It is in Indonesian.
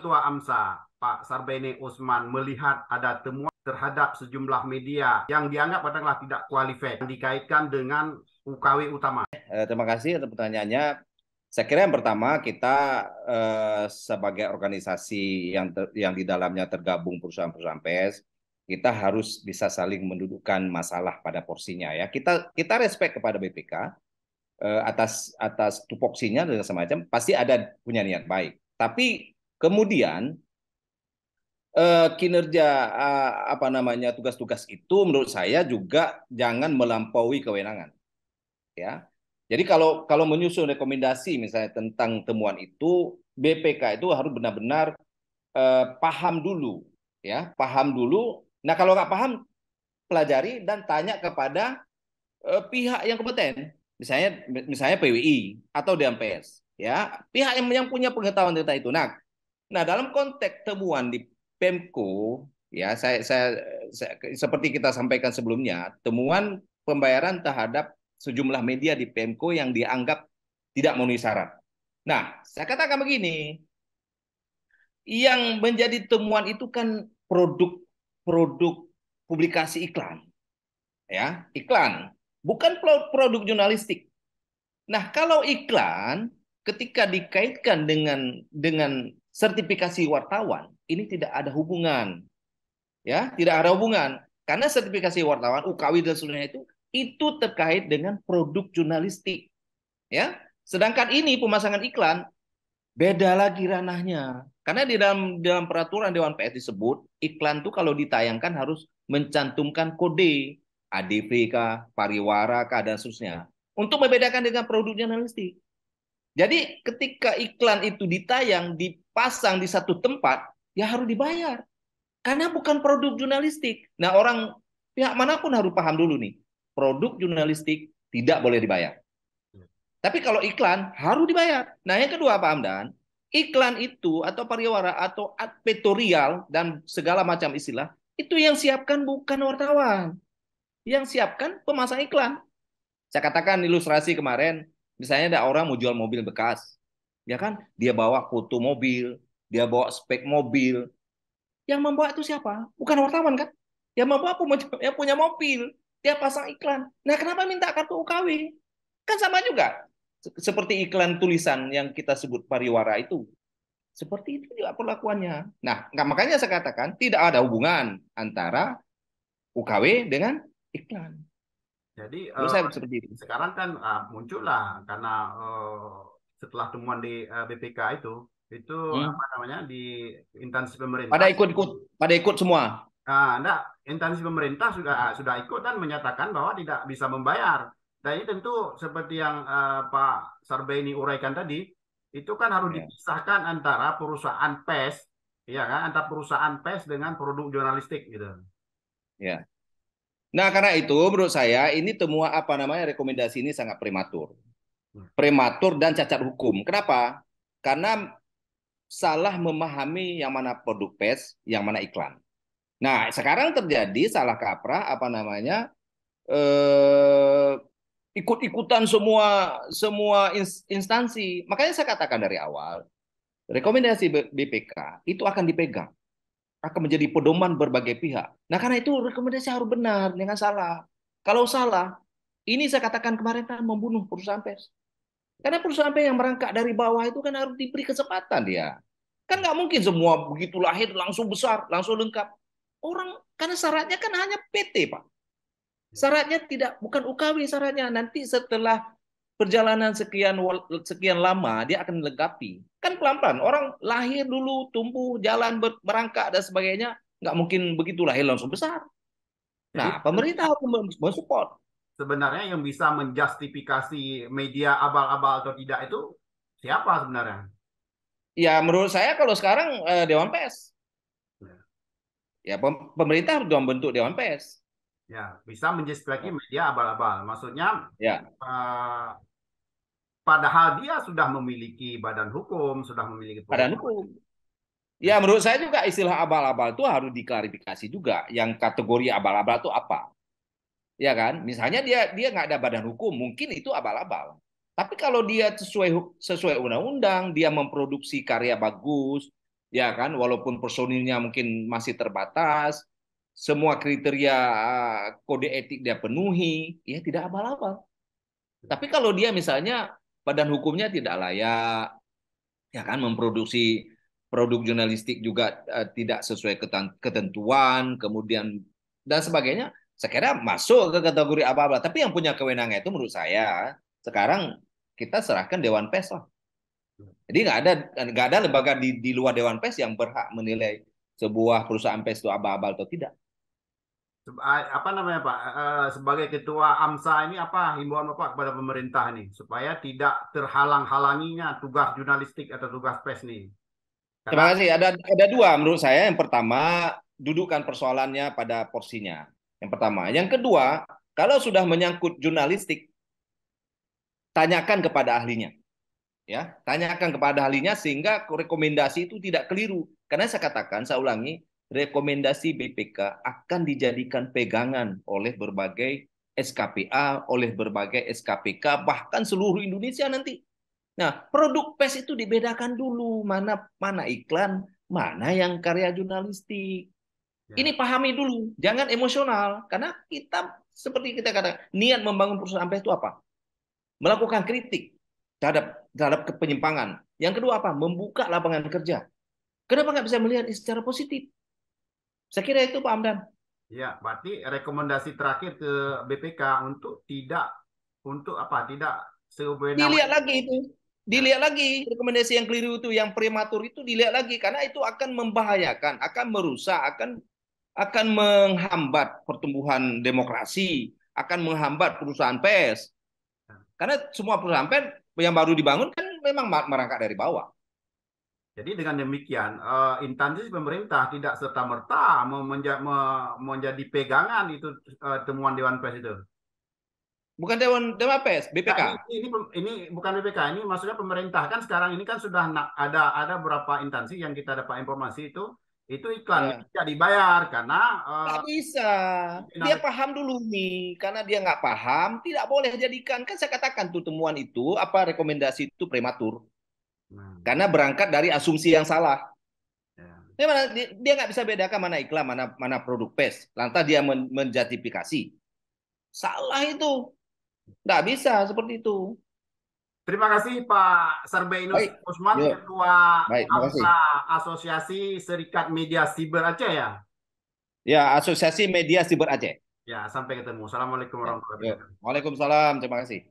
Ketua AMSA, Pak Sarbeni Usman, melihat ada temuan terhadap sejumlah media yang dianggap adalah tidak kualifikasi dikaitkan dengan UKW utama? Terima kasih atas pertanyaannya. Saya kira yang pertama kita sebagai organisasi yang di dalamnya tergabung perusahaan-perusahaan pers, kita harus bisa saling mendudukkan masalah pada porsinya ya. Kita respect kepada BPK atas tupoksinya dan semacam, pasti ada punya niat baik. Tapi kemudian kinerja apa namanya tugas-tugas itu menurut saya juga jangan melampaui kewenangan ya. Jadi kalau menyusun rekomendasi misalnya tentang temuan itu, BPK itu harus benar-benar paham dulu ya, paham dulu. Nah, kalau nggak paham, pelajari dan tanya kepada pihak yang kompeten. Misalnya PWI atau Dewan Pers ya, pihak yang punya pengetahuan tentang itu. Nah, dalam konteks temuan di Pemko ya, saya seperti kita sampaikan sebelumnya, temuan pembayaran terhadap sejumlah media di Pemko yang dianggap tidak memenuhi syarat. Nah, saya katakan begini, yang menjadi temuan itu kan produk publikasi iklan, ya, iklan, bukan produk jurnalistik. Nah, kalau iklan ketika dikaitkan dengan sertifikasi wartawan, ini tidak ada hubungan, ya, tidak ada hubungan. Karena sertifikasi wartawan, UKW dan seterusnya itu terkait dengan produk jurnalistik, ya. Sedangkan ini pemasangan iklan beda lagi ranahnya. Karena di dalam peraturan Dewan Pers disebut iklan tuh kalau ditayangkan harus mencantumkan kode ADV kah, pariwara kah dan seterusnya untuk membedakan dengan produk jurnalistik. Jadi ketika iklan itu ditayang, dipasang di satu tempat, ya harus dibayar. Karena bukan produk jurnalistik. Nah, pihak manapun harus paham dulu nih. Produk jurnalistik tidak boleh dibayar. Tapi kalau iklan harus dibayar. Nah, yang kedua Pak Hamdan, iklan itu atau pariwara atau advertorial dan segala macam istilah, itu yang siapkan bukan wartawan. Yang siapkan pemasang iklan. Saya katakan ilustrasi kemarin, misalnya ada orang mau jual mobil bekas, ya kan? Dia bawa foto mobil, dia bawa spek mobil. Yang membawa itu siapa? Bukan wartawan kan? Yang membawa yang punya mobil, dia pasang iklan. Nah, kenapa minta kartu UKW? Kan sama juga. Seperti iklan tulisan yang kita sebut pariwara itu. Seperti itu juga perlakuannya. Nah, makanya saya katakan tidak ada hubungan antara UKW dengan iklan. Jadi Menurut saya seperti itu. sekarang kan muncullah karena setelah temuan di BPK itu Hmm. apa namanya di instansi Pada pemerintah. ikut semua. Enggak, instansi pemerintah sudah ikut dan menyatakan bahwa tidak bisa membayar. Dan ini tentu seperti yang Pak Sarbeni uraikan tadi, itu kan harus Ya, dipisahkan antara perusahaan pers, ya kan, antara perusahaan pers dengan produk jurnalistik gitu. ya. Nah, karena itu menurut saya ini temuan apa namanya rekomendasi ini sangat prematur. Prematur dan cacat hukum. Kenapa? Karena salah memahami yang mana produk pers, yang mana iklan. Nah, sekarang terjadi salah kaprah apa namanya eh, ikut-ikutan semua semua instansi. Makanya saya katakan dari awal, rekomendasi BPK itu akan dipegang, akan menjadi pedoman berbagai pihak. Nah, karena itu rekomendasi harus benar, jangan salah. Kalau salah, ini saya katakan kemarin kan membunuh perusahaan pers. Karena perusahaan pers yang merangkak dari bawah itu kan harus diberi kesempatan dia. Kan nggak mungkin semua begitu lahir langsung besar, langsung lengkap. Orang karena syaratnya kan hanya PT, Pak. Syaratnya tidak bukan UKW syaratnya. Nanti setelah perjalanan sekian lama dia akan melengkapi. Kan pelan-pelan. Orang lahir dulu, tumbuh, jalan, merangkak dan sebagainya. Nggak mungkin begitu lahir langsung besar. Jadi Nah, pemerintah harus mensupport. sebenarnya yang bisa menjustifikasi media abal-abal atau tidak itu siapa sebenarnya? Ya, menurut saya kalau sekarang Dewan Pers. Ya, Ya, pemerintah harus membentuk Dewan Pers. ya, bisa menjustifikasi media abal-abal. Maksudnya Ya, eh, padahal dia sudah memiliki badan hukum, sudah memiliki badan perusahaan. hukum. Ya, menurut saya juga istilah abal-abal itu harus diklarifikasi juga. Yang kategori abal-abal itu apa? Ya kan? Misalnya dia nggak ada badan hukum, mungkin itu abal-abal. Tapi kalau dia sesuai undang-undang, dia memproduksi karya bagus, ya kan, walaupun personilnya mungkin masih terbatas, semua kriteria kode etik dia penuhi, ya tidak abal-abal. Tapi kalau dia misalnya badan hukumnya tidak layak, ya kan, memproduksi produk jurnalistik juga tidak sesuai ketentuan, kemudian dan sebagainya, saya kira masuk ke kategori abal-abal. Tapi yang punya kewenangan itu menurut saya sekarang kita serahkan Dewan Pers lah. Jadi nggak ada lembaga di luar Dewan Pers yang berhak menilai sebuah perusahaan pers itu abal-abal atau tidak. Apa namanya Pak, sebagai ketua AMSA ini apa himbauan Bapak kepada pemerintah nih supaya tidak terhalang-halanginya tugas jurnalistik atau tugas pers nih? Karena Terima kasih. Ada dua menurut saya. Yang pertama, dudukkan persoalannya pada porsinya. Yang pertama. Yang kedua, kalau sudah menyangkut jurnalistik, tanyakan kepada ahlinya. Ya, tanyakan kepada ahlinya sehingga rekomendasi itu tidak keliru. Karena saya katakan, saya ulangi, rekomendasi BPK akan dijadikan pegangan oleh berbagai SKPA, oleh berbagai SKPK, bahkan seluruh Indonesia nanti. Nah, produk pers itu dibedakan dulu, mana mana iklan, mana yang karya jurnalistik. Ini ya, pahami dulu, jangan emosional, karena kita seperti kita katakan, niat membangun perusahaan pers itu apa? Melakukan kritik terhadap penyimpangan. Yang kedua apa? Membuka lapangan kerja. Kenapa nggak bisa melihat secara positif? Saya kira itu Pak Amdan. ya, berarti rekomendasi terakhir ke BPK untuk apa? Tidak sewenang-wenang. Dilihat lagi itu. Ya, Dilihat lagi rekomendasi yang keliru itu, yang prematur itu dilihat lagi karena itu akan membahayakan, akan merusak, akan menghambat pertumbuhan demokrasi, akan menghambat perusahaan pers. ya. Karena semua perusahaan pers yang baru dibangun kan memang merangkak dari bawah. Jadi dengan demikian, instansi pemerintah tidak serta-merta menjadi pegangan itu temuan Dewan Pers itu. Bukan Dewan Dewan Pers, Ya, BPK. ini bukan BPK, ini maksudnya pemerintah kan sekarang ini kan sudah ada beberapa instansi yang kita dapat informasi itu iklannya Ya. tidak dibayar karena Nggak bisa. Dia jurnalis. paham dulu nih. Karena dia nggak paham, tidak boleh jadikan. Kan saya katakan tuh temuan itu, apa rekomendasi itu prematur. Hmm, Karena berangkat dari asumsi yang salah. ya. Dia nggak bisa bedakan mana iklan, mana produk pes. Lantas dia menjatifikasi. Salah itu. Nggak bisa seperti itu. Terima kasih Pak Sarbeinus Baik. Usman, Yuk. Ketua Baik, terima kasih. AMSA Asosiasi Serikat Media Siber Aceh ya. Ya, Asosiasi Media Siber Aceh. Ya, sampai ketemu. Assalamualaikum Ya. warahmatullahi Yuk. wabarakatuh. Waalaikumsalam. Terima kasih.